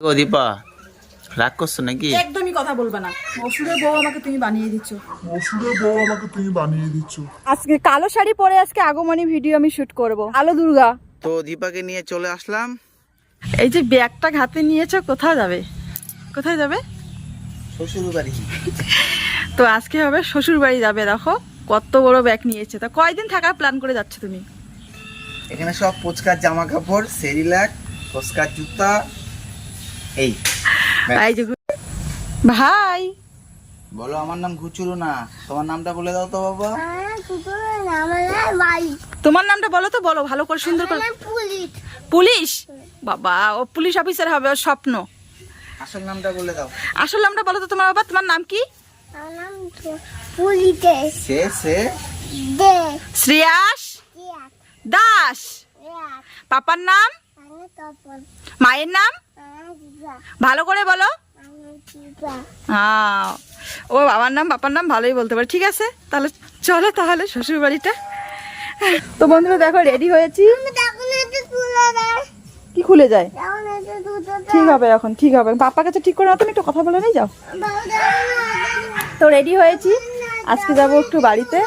ও দীপা, রাগ করছো নাকি? একদমই কথা বলবে না। অসুরের বউ আমাকে তুমি বানিয়ে দিচ্ছ। আজকে কালো শাড়ি পরে আজকে আগমনী ভিডিও আমি শুট করব। আলো দুর্গা। তো দীপাকে নিয়ে চলে আসলাম। এই যে ব্যাগটা হাতে নিয়েছো, কোথায় যাবে? শ্বশুর বাড়ি। তো আজকে হবে শ্বশুর বাড়ি যাবে। দেখো কত বড় ব্যাগ নিয়েছে। তা কয়দিন থাকার প্ল্যান করে যাচ্ছ তুমি? এখানে সব পোচকার জামা কাপড়, সেরিল্যাক, পোচকার জুতা, এই এই যে ভাই বলো। আমার নাম ঘুচুরু না, তোমার নামটা বলে দাও তো বাবা। তোমার নামটা বলো তো, বলো ভালো করে, সুন্দর করে। পুলিশ? বাবা, ও পুলিশ অফিসার হবে, ওর স্বপ্ন। আসল নামটা বলে দাও। আসল নামটা বলো তো তোমার বাবা। তোমার নাম কি? শ্রেয়াস দাস। পাপার নাম? মায়ের নাম? ভালো করে বলো। হ্যাঁ, ও বাবার নাম পাপার নাম ভালোই বলতে পারে। ঠিক আছে, তাহলে চলো তাহলে শ্বশুর বাড়িটা। তো বন্ধুরা দেখো রেডি হয়েছি। কি খুলে যায়? ঠিক হবে, এখন ঠিক হবে। পাপার কাছে ঠিক করে না, তুমি একটু কথা বলে নিয়ে যাও। তো রেডি হয়েছি, আজকে যাবো একটু বাড়িতে।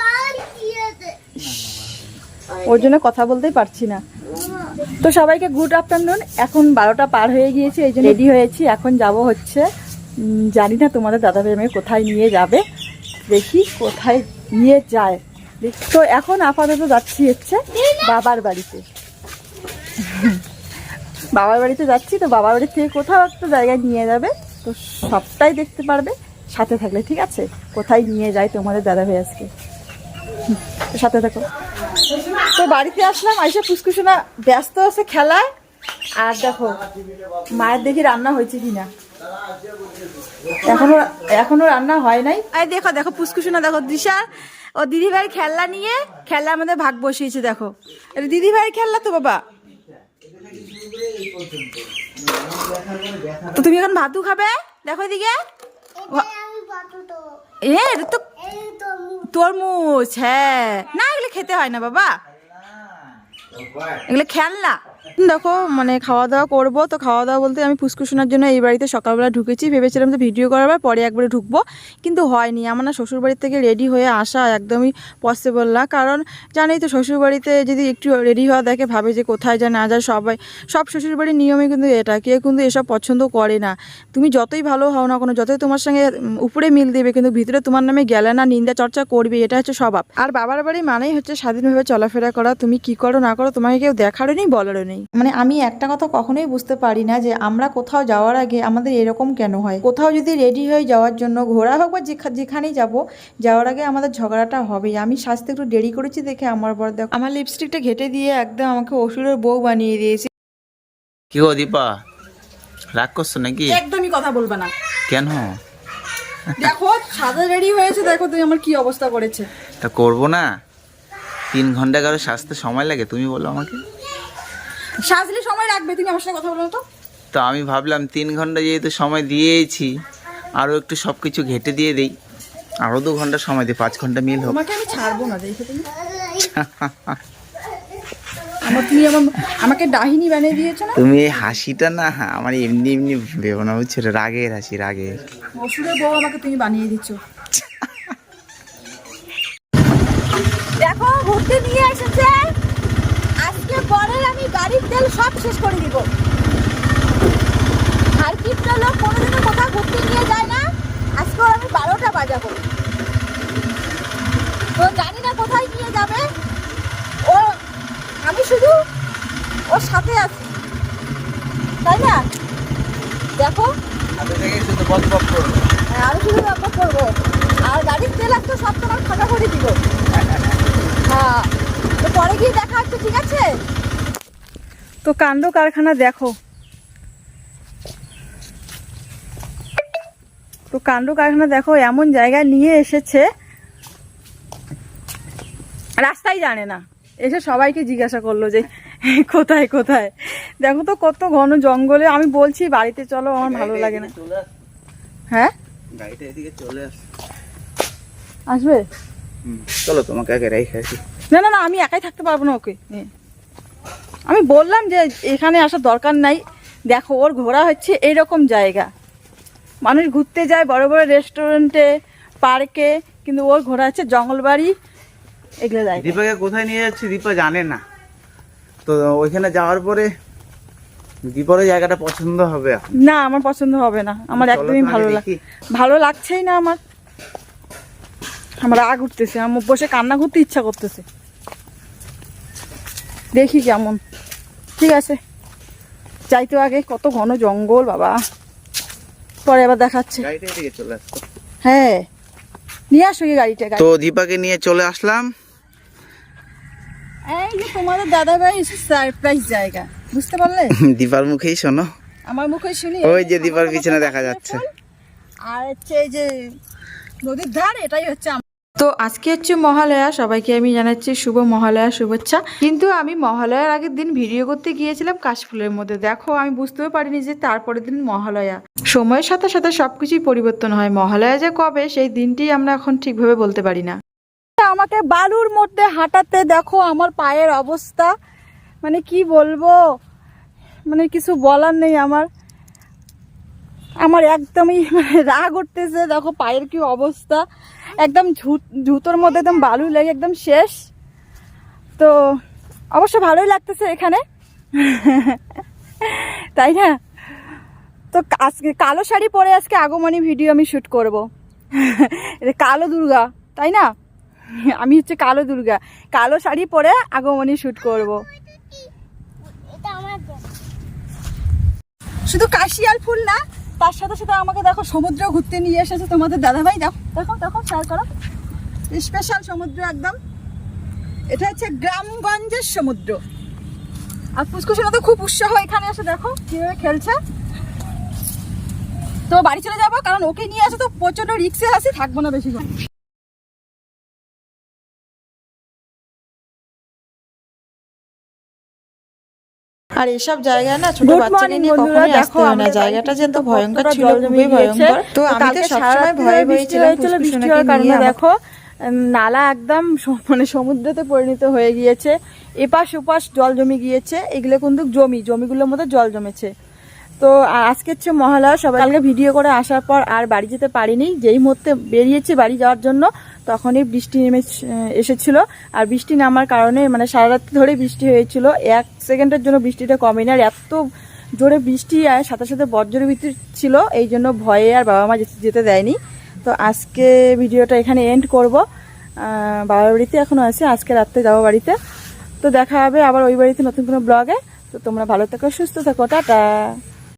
ওর জন্য কথা বলতেই পারছি না। তো সবাইকে গুড আফটারনুন। এখন 12টা পার হয়ে গিয়েছে, এই জন্য রেডি হয়েছি। এখন যাব হচ্ছে, জানি না তোমাদের দাদা ভাই আমাকে কোথায় নিয়ে যাবে, দেখি কোথায় নিয়ে যায়। তো এখন আপাতত যাচ্ছি হচ্ছে বাবার বাড়িতে। বাবার বাড়িতে যাচ্ছি। তো বাবার বাড়ি থেকে কোথাও একটা জায়গায় নিয়ে যাবে, তো সবটাই দেখতে পারবে সাথে থাকলে। ঠিক আছে, কোথায় নিয়ে যায় তোমাদের দাদা ভাই আজকে, সাথে থাকো। তো বাড়িতে আসলাম, আইসা পুষ্কুসোনা ব্যস্ত আছে খেলায়। আর দেখো মায়ের দেখি রান্না হয়েছে কিনা। এখনো রান্না হয় নাই। এই দেখো দেখো পুষ্কুসোনা, দেখো দিশা ও দিদি ভাইয়ের খেলনা নিয়ে খেলা আমাদের ভাগ বসিয়েছে। দেখো এটা দিদি ভাইয়ের খেলনা তো বাবা। তো তুমি এখন ভাতু খাবে? দেখো এদিকে, এটা তো তরমুজ। হ্যাঁ, না এগুলো খেতে হয় না বাবা, এগুলো খেলনা। দেখো মানে খাওয়া দাওয়া করবো। তো খাওয়া দাওয়া বলতে আমি পুষ্কুসোনার জন্য এই বাড়িতে সকালবেলা ঢুকেছি। ভেবেছিলাম যে ভিডিও করার পরে একবারে ঢুকবো, কিন্তু হয়নি। আমার না শ্বশুরবাড়ির থেকে রেডি হয়ে আসা একদমই পসিবল না। কারণ জানেই তো শ্বশুরবাড়িতে যদি একটু রেডি হওয়া দেখে ভাবে যে কোথায় যায় না যায়। সব শ্বশুরবাড়ির নিয়মই কিন্তু এটা, কেউ কিন্তু এসব পছন্দ করে না। তুমি যতই ভালো হও না কোনো, যতই তোমার সঙ্গে উপরে মিল দেবে, কিন্তু ভিতরে তোমার নামে গেলে না নিন্দা চর্চা করবে। এটা হচ্ছে স্বভাব। আর বাবার বাড়ি মানেই হচ্ছে স্বাধীনভাবে চলাফেরা করা। তুমি কি করো না করো তোমাকে কেউ দেখারও নেই, বলারও নেই। মানে আমি একটা কথা কখনোই বুঝতে পারি না যে আমরা কোথাও যাওয়ার আগে আমাদের এরকম কেন হয়। কোথাও যদি রেডি হয়ে যাওয়ার জন্য, ঘোরা হোক বা যেখানেই যাওয়ার আগে আমাদের ঝগড়াটা হবেই। আমি সাজতে একটু দেরি করেছি দেখে আমার বর দেখো আমার লিপস্টিকটা ঘেটে দিয়ে একদম আমাকে অসুরের বউ বানিয়ে দিয়েছে। কি গো দীপা, রাগ করছো নাকি? একদমই কথা বলবে না। কেন? দেখো সাজা রেডি হয়েছে, দেখো তুমি আমার কি অবস্থা করেছে। তা করবো না? 3 ঘন্টা কারো সাজতে সময় লাগে? তুমি বলো আমাকে। সাজলে সময় লাগবে, তুমি আমার সাথে কথা বলো তো। তো আমি ভাবলাম 3 ঘন্টা যেহেতু সময় দিয়েছি, আরও একটু সব কিছু ঘেটে দিয়ে দিই, আরও 2 ঘন্টা সময় দিই, 5 ঘন্টা মিল হোক। তোমাকে আমি ছাড়বো না, দেখো তুমি আমাকে ডাহিনী বানিয়ে দিয়েছো না। তুমি এই হাসিটা না আমার এমনি এমনি ভেবো না, বুঝছো? রাগের হাসি, রাগের। অসুরের বউ আমাকে তুমি বানিয়ে দিচ্ছ। দেখো ঘুরতে নিয়ে এসেছে আজকে। পরের আমি গাড়ির তেল সব শেষ করে দিব। আর কিপটা লোক কোনোদিনও কোথাও ঘুরতে নিয়ে যায় না, আজকে আমি 12টা বাজাবো। তো জানি না কোথায় নিয়ে যাবে ও, আমি শুধু ওর সাথে আছি, তাই না? দেখো আমি শুধু বকবক করবো। আমি শুধু বকবক করবো, আর গাড়ির তেল আজকে সব তোমার ফাঁকা করে দিব। হ্যাঁ, তো পরে গিয়ে দেখা হচ্ছে, ঠিক আছে? তো কাণ্ড কারখানা দেখো, তো কাণ্ড কারখানা দেখো, এমন জায়গায় নিয়ে এসেছে রাস্তাই জানে না। এসে সবাইকে জিজ্ঞাসা করলো যে কোথায় কোথায়। দেখো তো কত ঘন জঙ্গলে। আমি বলছি বাড়িতে চলো, আমার ভালো লাগে না। হ্যাঁ, গাড়িটা এদিকে চলে আসবে। চলো তোমাকে আগে রেখে আসি। না না না, আমি একাই থাকতে পারবো না ওকে। আমি বললাম যে এখানে আসার দরকার নাই, দেখো ওর ঘোরা হচ্ছে এইরকম জায়গা। মানুষ ঘুরতে যায় বড় বড় রেস্টুরেন্টে, পার্কে, কিন্তু ওর ঘোরা হচ্ছে জঙ্গলবাড়ি এগুলো জায়গা। দীপাকে কোথায় নিয়ে যাচ্ছি দীপা জানে না, তো ওইখানে যাওয়ার পরে দীপার ওই জায়গাটা পছন্দ হবে। না আমার পছন্দ হবে না, আমার চলো একদমই তো ভালো আগে লাগে, দেখি। ভালো লাগছেই না আমার। আমার রাগ উঠতেছে, আমার বসে কান্না করতে ইচ্ছা করতেছে। দেখি কেমন। ঠিক আছে যাই তো আগে, কত ঘন জঙ্গল বাবা, পরে আবার দেখাচ্ছে। গাড়িটা এদিকে চলে আসতো। হ্যাঁ নিয়ে আসো কি গাড়িটা। তো দীপাকে নিয়ে চলে আসলাম। এই যে তোমাদের দাদা ভাই সারপ্রাইজ জায়গা, বুঝতে পারলে? দীপার মুখেই শোনো, আমার মুখে শুনি। ওই যে দীপার পিছনে দেখা যাচ্ছে। আর হচ্ছে এই যে নদীর ধার, এটাই হচ্ছে। তো আজকে হচ্ছে মহালয়া, সবাইকে আমি জানাচ্ছি শুভ মহালয়া শুভেচ্ছা। কিন্তু আমি মহালয়ার আগের দিন ভিডিও করতে গিয়েছিলাম কাশফুলের মধ্যে। দেখো আমি বুঝতেও পারিনি যে তারপরের দিন মহালয়া। সময়ের সাথে সাথে সবকিছুই পরিবর্তন হয়, মহালয়া যে কবে সেই দিনটি আমরা এখন ঠিকভাবে বলতে পারি না। আমাকে বালুর মধ্যে হাঁটাতে দেখো আমার পায়ের অবস্থা, মানে কি বলবো, মানে কিছু বলার নেই আমার। আমার একদমই রাগ উঠতেছে, দেখো পায়ের কি অবস্থা, একদম জুতোর মধ্যে একদম বালু লেগে একদম শেষ। তো অবশ্য ভালোই লাগতেছে এখানে, তাই না? তো আজকে কালো শাড়ি পরে আজকে আগমনী ভিডিও আমি শ্যুট করব। কালো দুর্গা, তাই না? আমি হচ্ছে কালো দুর্গা, কালো শাড়ি পরে আগমনী শ্যুট করব। শুধু কাশিয়াল ফুল না, তার সাথে সাথে আমাকে দেখো সমুদ্র ঘুরতে নিয়ে এসেছে তোমাদের দাদাভাই। দেখো দেখো দেখো, শেয়ার করো, স্পেশাল সমুদ্র একদম। এটা হচ্ছে গ্রামগঞ্জের সমুদ্র। আর পুষ্কুসোনা তো খুব উৎসাহ এখানে এসে, দেখো কিভাবে খেলছে। তো বাড়ি চলে যাবো, কারণ ওকে নিয়ে আসে তো প্রচন্ড রিক্সে আসি, থাকবো না বেশিক্ষণ। আর এসব জায়গায় না ছোট বাচ্চাকে নিয়ে কখনোই আসতে হয় না, জায়গাটা যে এত ভয়ঙ্কর ছিল, খুবই ভয়ঙ্কর। তো আমি তো সবসময় ভয়ে ভয়ে ছিলাম পুষ্কুসোনাকে নিয়ে। দেখো নালা একদম মানে সমুদ্রতে পরিণত হয়ে গিয়েছে, এপাশ ওপাশ জল জমে গিয়েছে। এগুলো কিন্তু জমিগুলোর মধ্যে জল জমেছে। তো আজকে হচ্ছে মহালয়া, সবাইকে ভিডিও করে আসার পর আর বাড়ি যেতে পারিনি। যেই মুহূর্তে বেরিয়েছি বাড়ি যাওয়ার জন্য তখনই বৃষ্টি নেমে এসেছিল। আর বৃষ্টি নামার কারণে মানে সারা রাত্রি ধরে বৃষ্টি হয়েছিল, 1 সেকেন্ডের জন্য বৃষ্টিটা কমেনি। আর এত জোরে বৃষ্টি আর সাথে সাথে বজ্রবিদ্যুৎ ছিল, এই জন্য ভয়ে আর বাবা মা যেতে দেয়নি। তো আজকে ভিডিওটা এখানে এন্ড করব। বাবার বাড়িতে এখনও আছি, আজকে রাত্রে যাবো বাড়িতে। তো দেখা হবে আবার ওই বাড়িতে নতুন কোনো ব্লগে। তো তোমরা ভালো থেকো, সুস্থ থাকো, টাটা।